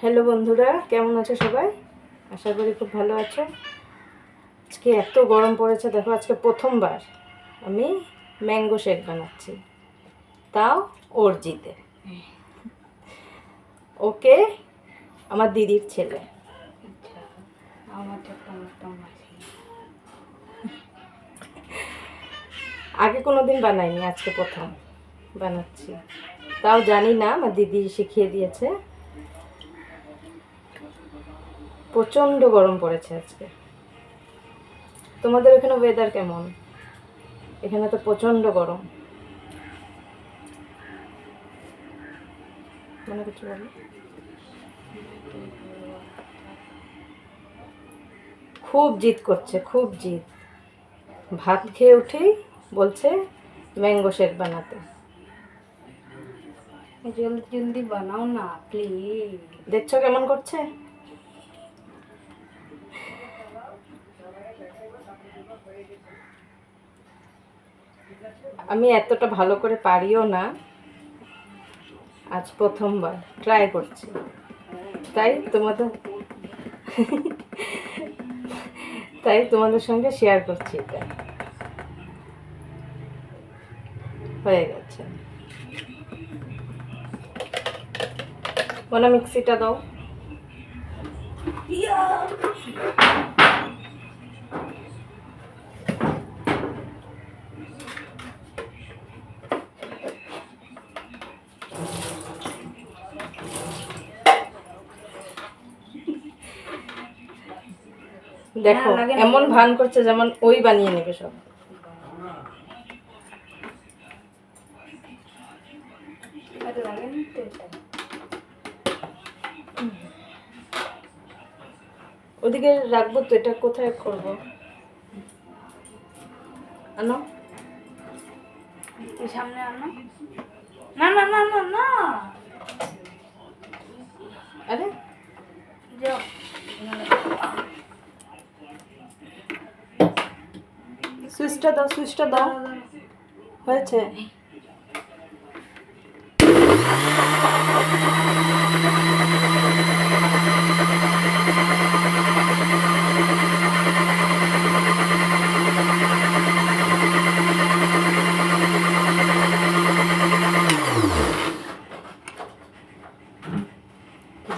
Hello বন্ধুরা, কেমন আছো সবাই? আশা করি খুব ভালো আছো। আজকে এত গরম পড়েছে, দেখো আজকে প্রথমবার আমি ম্যাঙ্গো শেক বানাচ্ছি, তাও অর্জিতে। ওকে আমার দিদির ছেলে। আগে কোনো দিন বানাইনি, আজকে প্রথম বানাচ্ছি। তাও জানি না, আমার দিদি শিখিয়ে দিয়েছে। প্রচণ্ড গরম পড়েছে আজকে। তোমাদের ওখানে ওয়েদার কেমন? এখানে তো প্রচণ্ড গরম। মনে কিছু বলো। খুব জিদ করছে, খুব জিদ। ভাত খেয়ে উঠেই বলছে ম্যাঙ্গো শেক বানাতে। জলদি জলদি বানাও না প্লিজ। দেখছো কেমন করছে? আমি এতটা ভালো করে পারিও না, আজ প্রথমবার ট্রাই করছি, তাই তোমাদের সঙ্গে শেয়ার করছি। এটা হয়ে গেছে। মনে মিক্সিটা দাও। দেখো এমন ভান করছে যেমন ওই বানিয়ে নেবে সব। ওদিকে রাখবো তো, এটা কোথায় করবো? আনো সামনে আনো। না না না না না, আরে যাও। সুইচটা দাও, সুইচটা দাও। হয়েছে?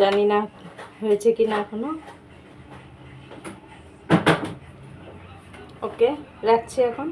জানি না হয়েছে কি না এখনো। ওকে, রাখছি এখন।